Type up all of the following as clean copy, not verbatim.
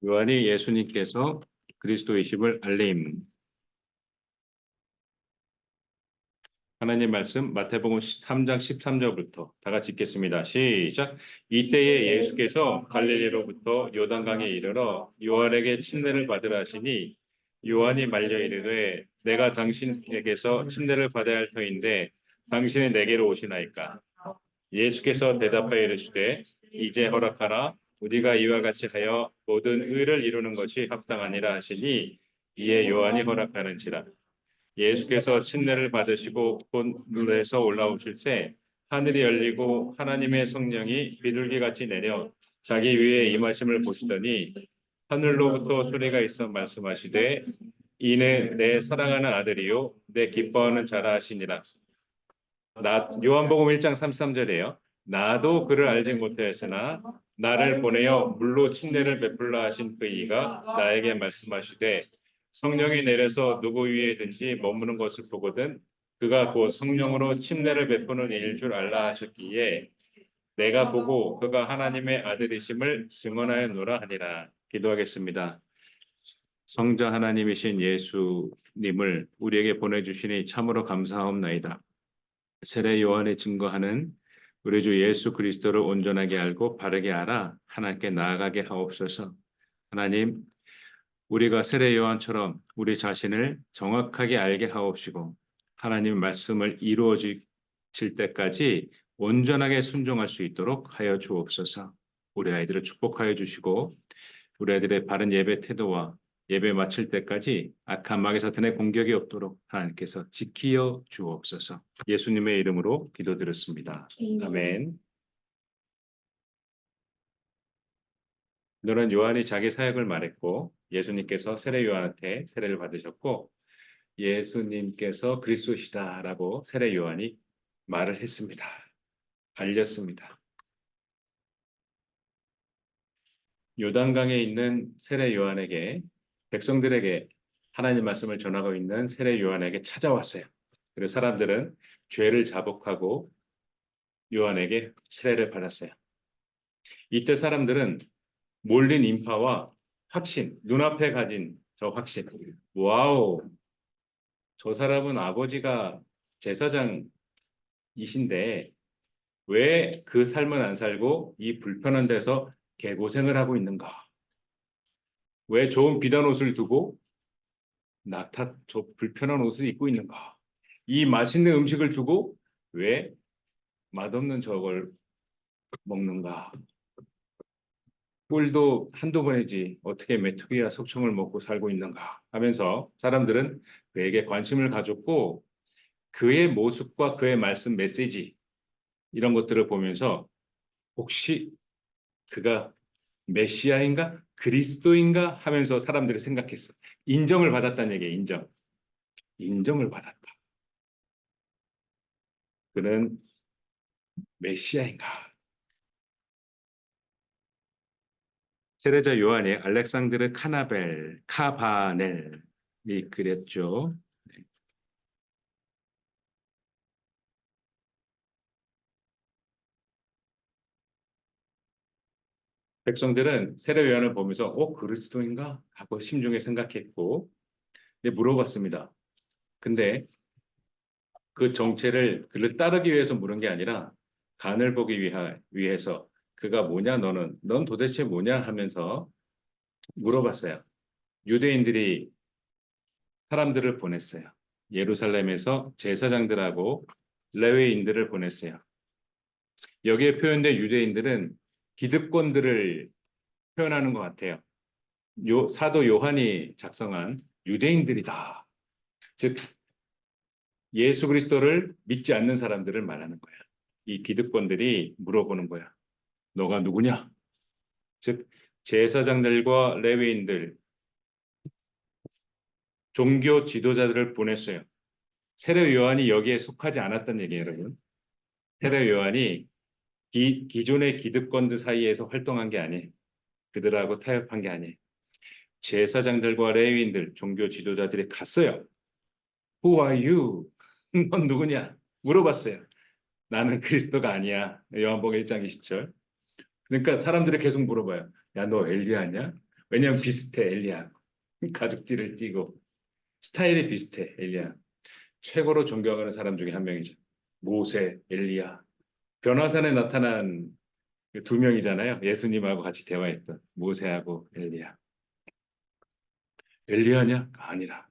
요한이 예수님께서 그리스도이심을 알림. 하나님 말씀 마태복음 3장 13절부터 다 같이 읽겠습니다. 시작. 이때에 예수께서 갈릴리로부터 요단강에 이르러 요한에게 침례를 받으라 하시니 요한이 말려 이르되 내가 당신에게서 침례를 받아야 할 터인데 당신이 내게로 오시나이까. 예수께서 대답하여 이르시되 이제 허락하라. 우리가 이와 같이 하여 모든 의를 이루는 것이 합당하니라 하시니 이에 요한이 허락하는지라. 예수께서 침례를 받으시고 곧 물에서 올라오실 때 하늘이 열리고 하나님의 성령이 비둘기같이 내려 자기 위에 임하심을 보시더니 하늘로부터 소리가 있어 말씀하시되 이는 내 사랑하는 아들이요 내 기뻐하는 자라 하시니라. 요한복음 1장 33절이에요. 나도 그를 알지 못하였으나 나를 보내어 물로 침례를 베풀라 하신 그 이가 나에게 말씀하시되 성령이 내려서 누구 위에든지 머무는 것을 보거든 그가 곧 성령으로 침례를 베푸는 이일 줄 알라 하셨기에 내가 보고 그가 하나님의 아들이심을 증언하였노라 하니라. 기도하겠습니다. 성자 하나님이신 예수님을 우리에게 보내주시니 참으로 감사하옵나이다. 세례 요한이 증거하는 우리 주 예수 그리스도를 온전하게 알고 바르게 알아 하나님께 나아가게 하옵소서. 하나님, 우리가 세례 요한처럼 우리 자신을 정확하게 알게 하옵시고 하나님 말씀을 이루어질 때까지 온전하게 순종할 수 있도록 하여 주옵소서. 우리 아이들을 축복하여 주시고 우리 아이들의 바른 예배 태도와 예배 마칠 때까지 악한 마귀 사탄의 공격이 없도록 하나님께서 지키어 주옵소서. 예수님의 이름으로 기도드렸습니다. 아멘. 오늘은 요한이 자기 사역을 말했고 예수님께서 세례 요한한테 세례를 받으셨고 예수님께서 그리스도시다라고 세례 요한이 말을 했습니다. 알렸습니다. 요단강에 있는 세례 요한에게 백성들에게 하나님 말씀을 전하고 있는 세례 요한에게 찾아왔어요. 그리고 사람들은 죄를 자복하고 요한에게 세례를 받았어요. 이때 사람들은 몰린 인파와 확신, 눈앞에 가진 저 확신. 와우, 저 사람은 아버지가 제사장이신데 왜 그 삶은 안 살고 이 불편한 데서 개고생을 하고 있는가? 왜 좋은 비단 옷을 두고 낙타 저 불편한 옷을 입고 있는가? 이 맛있는 음식을 두고 왜 맛없는 저걸 먹는가? 꿀도 한두 번이지 어떻게 메뚜기야 석청을 먹고 살고 있는가 하면서 사람들은 그에게 관심을 가졌고 그의 모습과 그의 말씀 메시지 이런 것들을 보면서 혹시 그가 메시아인가 그리스도인가 하면서 사람들이 생각했어. 인정을 받았다는 얘기예요. 인정을 받았다. 그는 메시아인가? 세례자 요한이 알렉산드르 카바넬이 그랬죠. 백성들은 세례 요한을 보면서 그리스도인가? 하고 심중에 생각했고 물어봤습니다. 근데 그 정체를 그를 따르기 위해서 물은 게 아니라 간을 보기 위해서 그가 뭐냐 넌 도대체 뭐냐 하면서 물어봤어요. 유대인들이 사람들을 보냈어요. 예루살렘에서 제사장들하고 레위인들을 보냈어요. 여기에 표현된 유대인들은 기득권들을 표현하는 것 같아요. 사도 요한이 작성한 유대인들이다. 즉 예수 그리스도를 믿지 않는 사람들을 말하는 거야. 이 기득권들이 물어보는 거야. 너가 누구냐? 즉 제사장들과 레위인들, 종교 지도자들을 보냈어요. 세례 요한이 여기에 속하지 않았던 얘기예요, 여러분. 세례 요한이 기존의 기득권들 사이에서 활동한 게 아니에요. 그들하고 타협한 게 아니에요. 제사장들과 레위인들, 종교 지도자들이 갔어요. Who are you? 넌 누구냐? 물어봤어요. 나는 그리스도가 아니야. 요한복음 1장 20절. 그러니까 사람들이 계속 물어봐요. 야, 너 엘리야냐? 왜냐하면 비슷해 엘리야. 가죽띠를 띠고 스타일이 비슷해 엘리야. 최고로 존경하는 사람 중에 한 명이죠. 모세, 엘리야. 변화산에 나타난 그두 명이잖아요. 예수님하고 같이 대화했던 모세하고 엘리야. 엘리야냐? 아니라.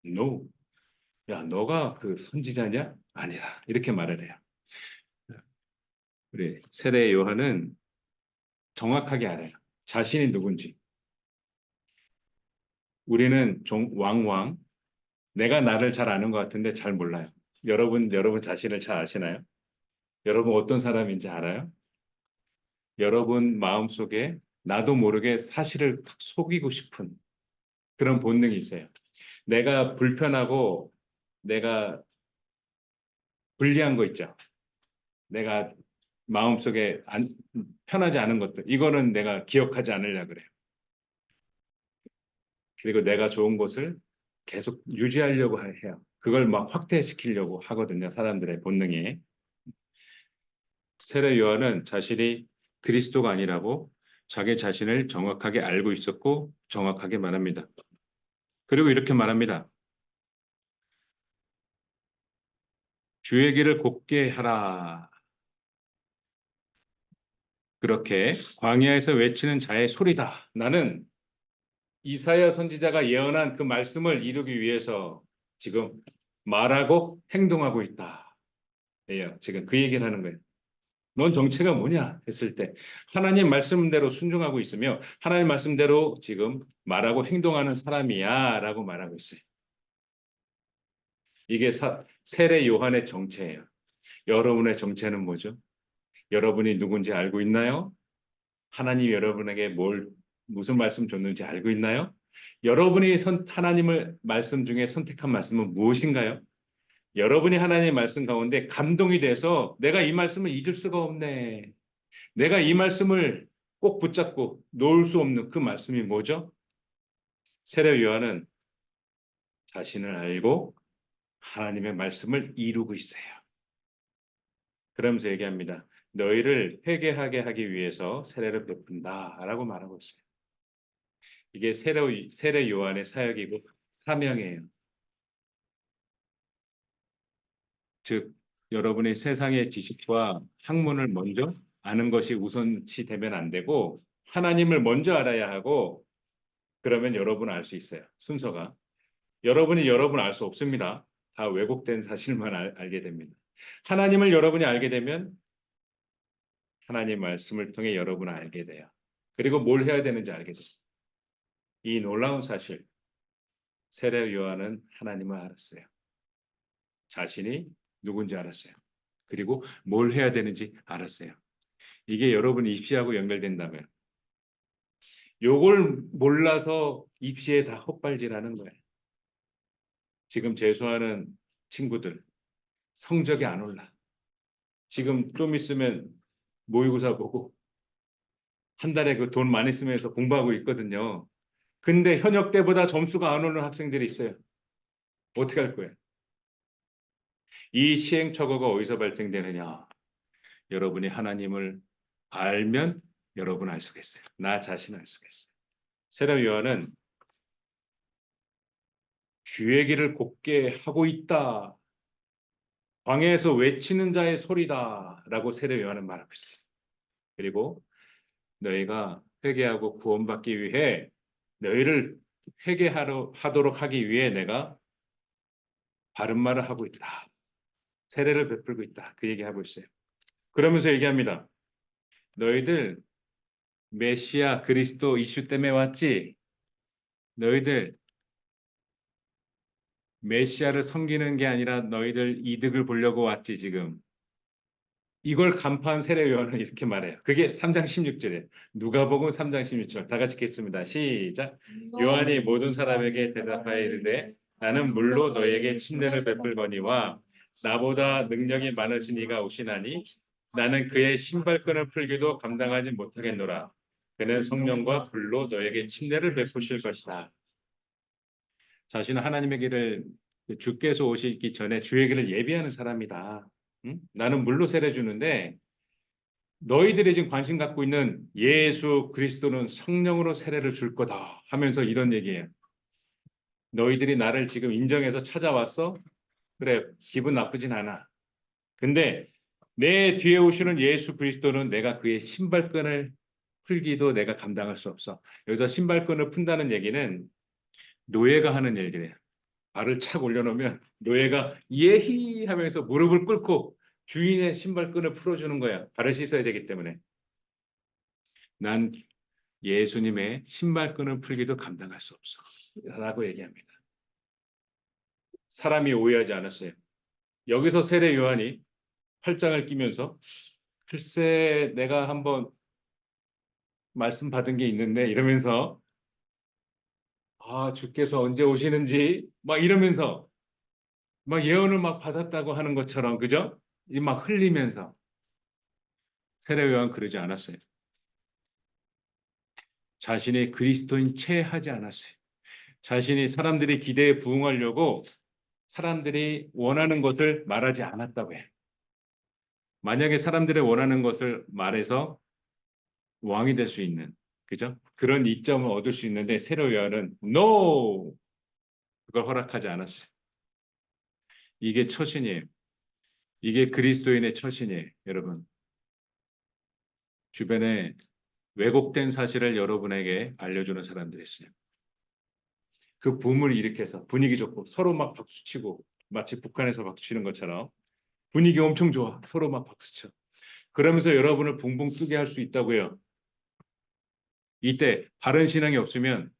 No. 야, 너가 그 선지자냐? 아니다. 이렇게 말을 해요. 우리 세례 요한은 정확하게 알아요. 자신이 누군지. 우리는 왕왕. 내가 나를 잘 아는 것 같은데 잘 몰라요. 여러분 자신을 잘 아시나요? 여러분 어떤 사람인지 알아요? 여러분 마음속에 나도 모르게 사실을 탁 속이고 싶은 그런 본능이 있어요. 내가 불편하고 내가 불리한 거 있죠. 내가 마음속에 편하지 않은 것들. 이거는 내가 기억하지 않으려고 그래요. 그리고 내가 좋은 것을 계속 유지하려고 해요. 그걸 막 확대시키려고 하거든요. 사람들의 본능이. 세례 요한은 자신이 그리스도가 아니라고 자기 자신을 정확하게 알고 있었고 정확하게 말합니다. 그리고 이렇게 말합니다. 주의 길을 곱게 하라. 그렇게 광야에서 외치는 자의 소리다. 나는 이사야 선지자가 예언한 그 말씀을 이루기 위해서 지금 말하고 행동하고 있다. 예요. 지금 그 얘기를 하는 거예요. 넌 정체가 뭐냐 했을 때 하나님 말씀대로 순종하고 있으며 하나님 말씀대로 지금 말하고 행동하는 사람이야라고 말하고 있어요. 이게 세례 요한의 정체예요. 여러분의 정체는 뭐죠? 여러분이 누군지 알고 있나요? 하나님이 여러분에게 무슨 말씀 줬는지 알고 있나요? 여러분이 하나님을 말씀 중에 선택한 말씀은 무엇인가요? 여러분이 하나님의 말씀 가운데 감동이 돼서 내가 이 말씀을 잊을 수가 없네. 내가 이 말씀을 꼭 붙잡고 놓을 수 없는 그 말씀이 뭐죠? 세례 요한은 자신을 알고 하나님의 말씀을 이루고 있어요. 그러면서 얘기합니다. 너희를 회개하게 하기 위해서 세례를 베푼다라고 말하고 있어요. 이게 세례 요한의 사역이고 사명이에요. 즉 여러분의 세상의 지식과 학문을 먼저 아는 것이 우선시 되면 안 되고 하나님을 먼저 알아야 하고 그러면 여러분 알 수 있어요. 순서가. 여러분이 여러분 알 수 없습니다. 다 왜곡된 사실만 알게 됩니다. 하나님을 여러분이 알게 되면 하나님 말씀을 통해 여러분을 알게 돼요. 그리고 뭘 해야 되는지 알게 돼요. 이 놀라운 사실, 세례 요한은 하나님을 알았어요. 자신이 누군지 알았어요. 그리고 뭘 해야 되는지 알았어요. 이게 여러분 입시하고 연결된다면 요걸 몰라서 입시에 다 헛발질하는 거예요. 지금 재수하는 친구들 성적이 안 올라. 지금 좀 있으면 모의고사 보고 한 달에 그 돈 많이 쓰면서 공부하고 있거든요. 근데 현역 때보다 점수가 안 오는 학생들이 있어요. 어떻게 할 거예요? 이 시행착오가 어디서 발생되느냐? 여러분이 하나님을 알면 여러분 알 수 있어요. 나 자신 알 수 있어요. 세례 요한은 주의 길을 곱게 하고 있다. 광야에서 외치는 자의 소리다라고 세례 요한은 말하고 있어요. 그리고 너희가 회개하고 구원받기 위해 너희를 회개하도록 하기 위해 내가 바른 말을 하고 있다. 세례를 베풀고 있다. 그 얘기하고 있어요. 그러면서 얘기합니다. 너희들 메시아 그리스도 이슈 때문에 왔지? 너희들 메시아를 섬기는 게 아니라 너희들 이득을 보려고 왔지 지금. 이걸 간파한 세례 요한은 이렇게 말해요. 그게 3장 16절이에요. 누가복음 3장 16절. 다 같이 읽겠습니다. 시작. 요한이 모든 사람에게 대답하여 이르되 나는 물로 너에게 침례를 베풀거니와 나보다 능력이 많으신 이가 오시나니 나는 그의 신발끈을 풀기도 감당하지 못하겠노라. 그는 성령과 불로 너에게 침례를 베푸실 것이다. 자신은 하나님의 길을 주께서 오시기 전에 주의 길을 예비하는 사람이다. 응? 나는 물로 세례 주는데 너희들이 지금 관심 갖고 있는 예수 그리스도는 성령으로 세례를 줄 거다 하면서 이런 얘기예요. 너희들이 나를 지금 인정해서 찾아왔어? 그래, 기분 나쁘진 않아. 근데 내 뒤에 오시는 예수 그리스도는 내가 그의 신발끈을 풀기도 내가 감당할 수 없어. 여기서 신발끈을 푼다는 얘기는 노예가 하는 얘기래요. 발을 착 올려놓으면 노예가 예히 하면서 무릎을 꿇고 주인의 신발끈을 풀어주는 거야. 발을 씻어야 되기 때문에. 난 예수님의 신발끈을 풀기도 감당할 수 없어. 라고 얘기합니다. 사람이 오해하지 않았어요. 여기서 세례 요한이 팔짱을 끼면서 글쎄 내가 한번 말씀 받은 게 있는데 이러면서 주께서 언제 오시는지 막 이러면서 막 예언을 막 받았다고 하는 것처럼 그죠? 이 막 흘리면서 세례 요한 그러지 않았어요. 자신이 그리스도인 채 하지 않았어요. 자신이 사람들이 기대에 부응하려고 사람들이 원하는 것을 말하지 않았다고 해요. 만약에 사람들이 원하는 것을 말해서 왕이 될 수 있는 그죠? 그런 이점을 얻을 수 있는데 세례 요한은 NO! 그걸 허락하지 않았어요. 이게 처신이에요. 이게 그리스도인의 처신이에요. 여러분. 주변에 왜곡된 사실을 여러분에게 알려주는 사람들이 있어요. 그 붐을 일으켜서 분위기 좋고 서로 막 박수치고 마치 북한에서 박수치는 것처럼 분위기 엄청 좋아. 서로 막 박수쳐. 그러면서 여러분을 붕붕 뜨게 할 수 있다고요. 이때 바른 신앙이 없으면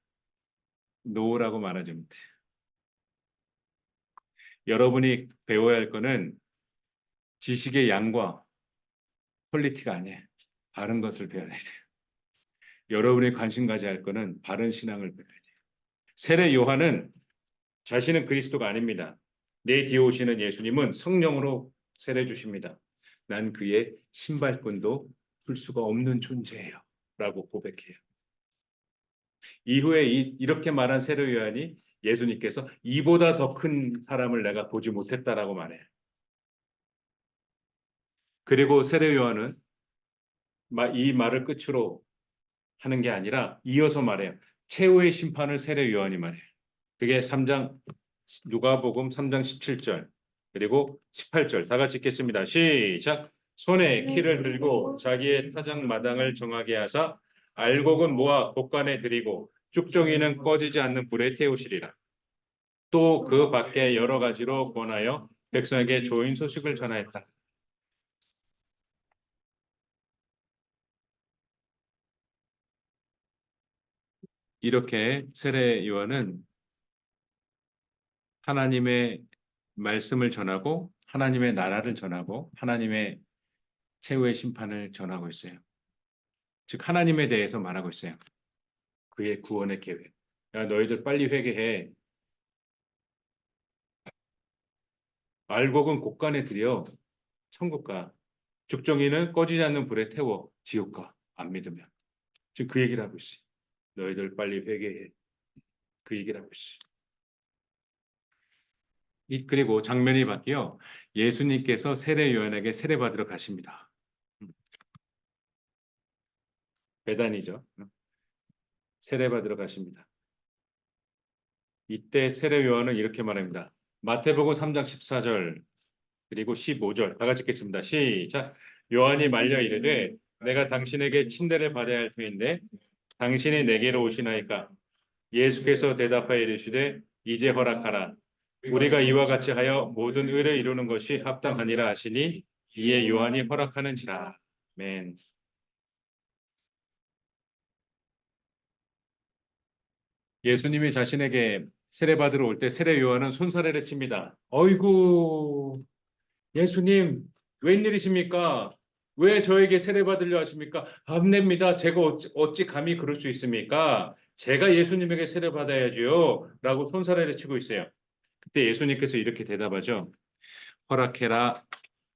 노라고 말하지 못해. 여러분이 배워야 할 거는 지식의 양과 퀄리티가 아니에요. 바른 것을 배워야 돼요. 여러분이 관심 가져야 할 거는 바른 신앙을 배워야 돼요. 세례 요한은 자신은 그리스도가 아닙니다. 내 뒤에 오시는 예수님은 성령으로 세례 주십니다. 난 그의 신발끈도 풀 수가 없는 존재예요. 라고 고백해요. 이후에 이렇게 말한 세례 요한이 예수님께서 이보다 더 큰 사람을 내가 보지 못했다라고 말해요. 그리고 세례 요한은 이 말을 끝으로 하는 게 아니라 이어서 말해요. 최후의 심판을 세례 요한이 말해요. 그게 3장 누가복음 3장 17절 그리고 18절 다 같이 읽겠습니다. 시작. 손에 키를 들고 자기의 타작 마당을 정하게 하사 알곡은 모아 곳간에 들이고 쭉정이는 꺼지지 않는 불에 태우시리라. 또 그 밖에 여러 가지로 권하여 백성에게 좋은 소식을 전하였다. 이렇게 세례 요한은 하나님의 말씀을 전하고 하나님의 나라를 전하고 하나님의 최후의 심판을 전하고 있어요. 즉 하나님에 대해서 말하고 있어요. 그의 구원의 계획. 야, 너희들 빨리 회개해. 알곡은 곳간에 들여 천국 가. 죽정이는 꺼지지 않는 불에 태워 지옥 가. 안 믿으면. 지금 그 얘기를 하고 있어요. 너희들 빨리 회개해. 그 얘기를 하고 있어요. 그리고 장면이 바뀌어 예수님께서 세례 요한에게 세례 받으러 가십니다. 배단이죠. 세례 받으러 가십니다. 이때 세례 요한은 이렇게 말합니다. 마태복음 3장 14절 그리고 15절 다 같이 읽겠습니다. 시작. 요한이 말려 이르되 내가 당신에게 침례를 받아야 할 터인데 당신이 내게로 오시나이까. 예수께서 대답하여 이르시되 이제 허락하라. 우리가 이와 같이 하여 모든 의를 이루는 것이 합당하니라 하시니 이에 요한이 허락하는지라. 아멘. 예수님이 자신에게 세례 받으러 올 때 세례 요한은 손사래를 칩니다. 어이구 예수님 웬일이십니까? 왜 저에게 세례 받으려 하십니까? 안 됩니다. 제가 어찌 감히 그럴 수 있습니까? 제가 예수님에게 세례 받아야지요. 라고 손사래를 치고 있어요. 그때 예수님께서 이렇게 대답하죠. 허락해라.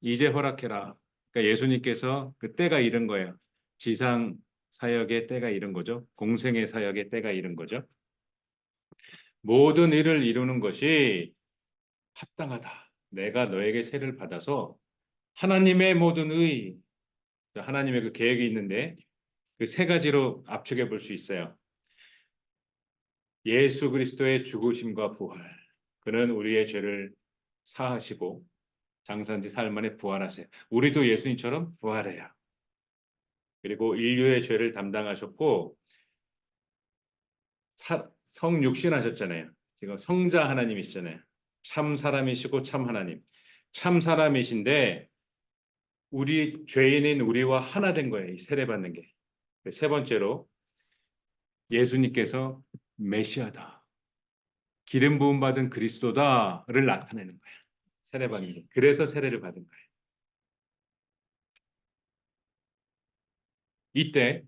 이제 허락해라. 그러니까 예수님께서 그 때가 이른 거예요. 지상 사역의 때가 이른 거죠. 공생의 사역의 때가 이른 거죠. 모든 일을 이루는 것이 합당하다. 내가 너에게 세를 받아서 하나님의 모든 의, 하나님의 그 계획이 있는데 그 세 가지로 압축해 볼 수 있어요. 예수 그리스도의 죽으심과 부활. 그는 우리의 죄를 사하시고 장사지 사흘 만에 부활하세요. 우리도 예수님처럼 부활해요. 그리고 인류의 죄를 담당하셨고 성육신하셨잖아요. 지금 성자 하나님이시잖아요. 참 사람이시고 참 하나님. 참 사람이신데 우리 죄인인 우리와 하나 된 거예요. 이 세례받는 게. 세 번째로 예수님께서 메시아다. 기름 부음 받은 그리스도다를 나타내는 거예요. 세례받는 게. 그래서 세례를 받은 거예요. 이때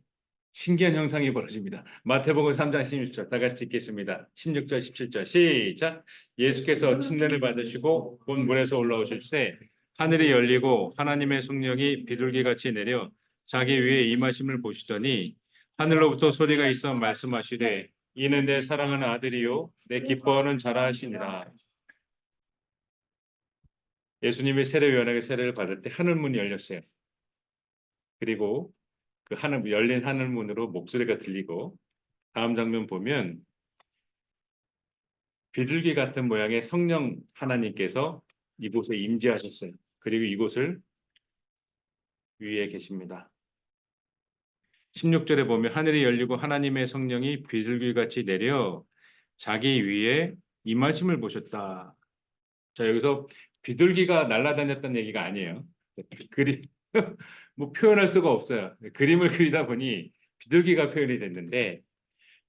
신기한 현상이 벌어집니다. 마태복음 3장 16절 다 같이 읽겠습니다. 16절 17절 시작. 예수께서 침례를 받으시고 곧 물에서 올라오실 때 하늘이 열리고 하나님의 성령이 비둘기같이 내려 자기 위에 임하심을 보시더니 하늘로부터 소리가 있어 말씀하시되 이는 내 사랑하는 아들이요 내 기뻐하는 자라 하시니라. 예수님이 세례요한에게 세례를 받을 때 하늘문이 열렸어요. 그리고 그 하늘 열린 하늘문으로 목소리가 들리고 다음 장면 보면 비둘기 같은 모양의 성령 하나님께서 이곳에 임재하셨어요. 그리고 이곳을 위에 계십니다. 16절에 보면 하늘이 열리고 하나님의 성령이 비둘기같이 내려 자기 위에 임하심을 보셨다. 자, 여기서 비둘기가 날아다녔다는 얘기가 아니에요. 그림 뭐 표현할 수가 없어요. 그림을 그리다 보니 비둘기가 표현이 됐는데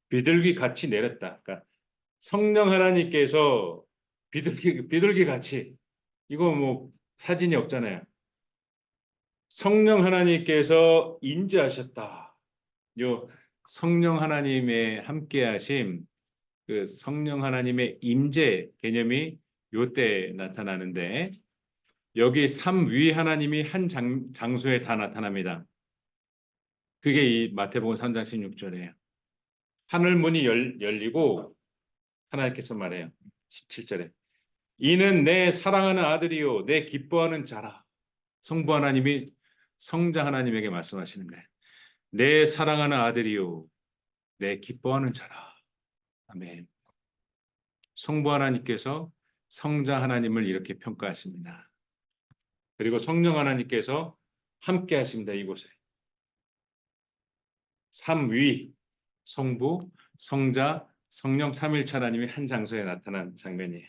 비둘기 같이 내렸다. 그러니까 성령 하나님께서 비둘기 같이 이거 뭐 사진이 없잖아요. 성령 하나님께서 임재하셨다. 요 성령 하나님의 함께하심, 그 성령 하나님의 임재 개념이 요때 나타나는데 여기 삼위 하나님이 한 장소에 다 나타납니다. 그게 이 마태복음 3장 16절이에요. 하늘 문이 열리고 하나님께서 말해요. 17절에 이는 내 사랑하는 아들이요 내 기뻐하는 자라. 성부 하나님이 성자 하나님에게 말씀하시는 거예요. 내 사랑하는 아들이요 내 기뻐하는 자라. 아멘. 성부 하나님께서 성자 하나님을 이렇게 평가하십니다. 그리고 성령 하나님께서 함께 하십니다. 이곳에. 삼위, 성부, 성자, 성령 삼일체 하나님이 한 장소에 나타난 장면이에요.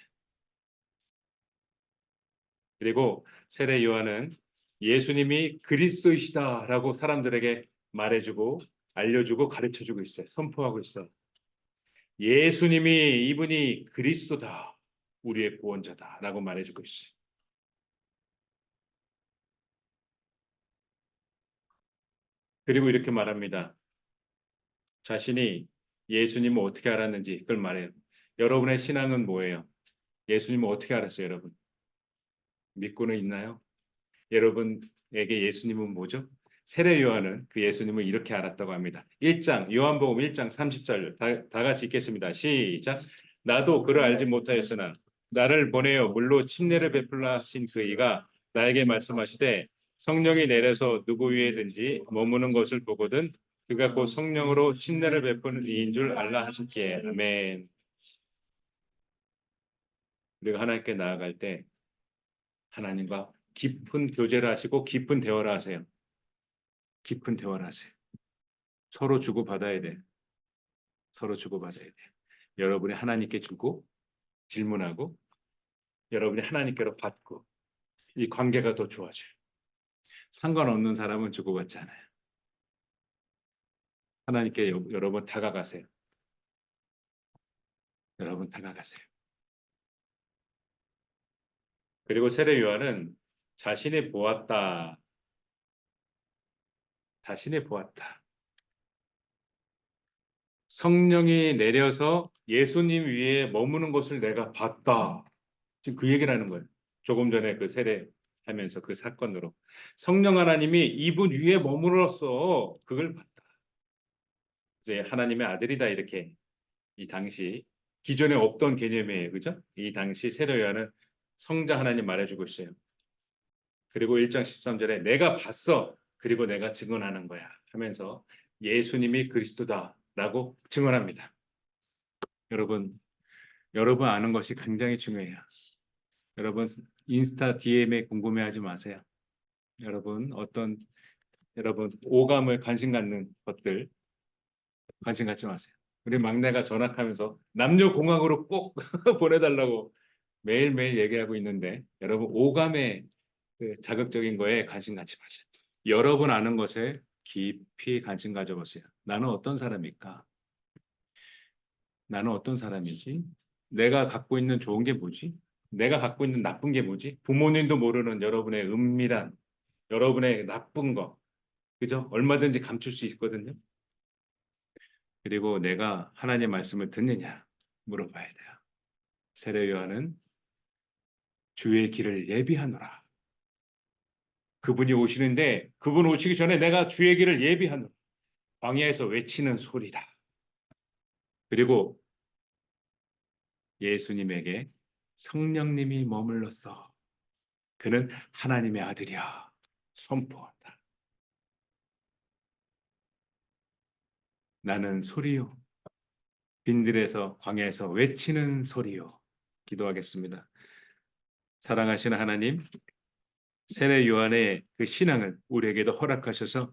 그리고 세례 요한은 예수님이 그리스도이시다라고 사람들에게 말해주고 알려주고 가르쳐주고 있어요. 선포하고 있어. 예수님이 이분이 그리스도다. 우리의 구원자다라고 말해주고 있어요. 그리고 이렇게 말합니다. 자신이 예수님을 어떻게 알았는지 그걸 말해요. 여러분의 신앙은 뭐예요? 예수님을 어떻게 알았어요, 여러분? 믿고는 있나요? 여러분에게 예수님은 뭐죠? 세례 요한은 그 예수님을 이렇게 알았다고 합니다. 1장 요한복음 1장 30절 다 같이 읽겠습니다. 시작. 나도 그를 알지 못하였으나 나를 보내어 물로 침례를 베풀라 하신 그이가 나에게 말씀하시되 성령이 내려서 누구 위에든지 머무는 것을 보거든 그가 곧 성령으로 침례를 베푸는 이인 줄 알라 하셨기에 아멘. 우리가 하나님께 나아갈 때 하나님과 깊은 교제를 하시고 깊은 대화를 하세요. 깊은 대화를 하세요. 서로 주고받아야 돼. 서로 주고받아야 돼. 여러분이 하나님께 주고 질문하고 여러분이 하나님께로 받고 이 관계가 더 좋아져요. 상관없는 사람은 주고받지 않아요. 하나님께 여러분 다가가세요. 여러분 다가가세요. 그리고 세례 요한은 자신이 보았다. 자신이 보았다. 성령이 내려서 예수님 위에 머무는 것을 내가 봤다. 지금 그 얘기를 하는 거예요. 조금 전에 그 세례하면서 그 사건으로 성령 하나님이 이분 위에 머물렀어. 그걸 봤다. 이제 하나님의 아들이다 이렇게 이 당시 기존에 없던 개념이에요. 그죠? 이 당시 세례 요한은 성자 하나님 말해주고 있어요. 그리고 1장 13절에 내가 봤어. 그리고 내가 증언하는 거야 하면서 예수님이 그리스도다라고 증언합니다. 여러분 아는 것이 굉장히 중요해요. 여러분 인스타 DM에 궁금해하지 마세요. 여러분 오감을 관심 갖는 것들 관심 갖지 마세요. 우리 막내가 전학하면서 남녀공학으로 꼭 보내달라고 매일매일 얘기하고 있는데 여러분 오감의 그 자극적인 거에 관심 갖지 마세요. 여러분 아는 것에 깊이 관심 가져보세요. 나는 어떤 사람일까? 나는 어떤 사람이지? 내가 갖고 있는 좋은 게 뭐지? 내가 갖고 있는 나쁜 게 뭐지? 부모님도 모르는 여러분의 은밀한, 여러분의 나쁜 거, 그죠? 얼마든지 감출 수 있거든요. 그리고 내가 하나님의 말씀을 듣느냐 물어봐야 돼요. 세례 요한은 주의 길을 예비하노라. 그분이 오시는데 그분 오시기 전에 내가 주의 길을 예비하노라. 광야에서 외치는 소리다. 그리고 예수님에게 성령님이 머물렀어. 그는 하나님의 아들이야. 선포한다. 나는 소리요. 빈들에서 광야에서 외치는 소리요. 기도하겠습니다. 사랑하시는 하나님, 세례 요한의 그 신앙을 우리에게도 허락하셔서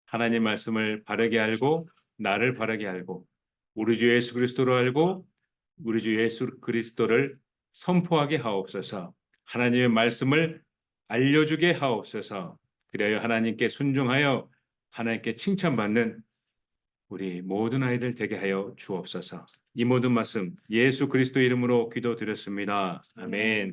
하나님 말씀을 바르게 알고 나를 바르게 알고 우리 주 예수 그리스도로 알고 우리 주 예수 그리스도를 선포하게 하옵소서. 하나님의 말씀을 알려주게 하옵소서. 그리하여 하나님께 순종하여 하나님께 칭찬받는 우리 모든 아이들 되게 하여 주옵소서. 이 모든 말씀 예수 그리스도 이름으로 기도드렸습니다. 아멘.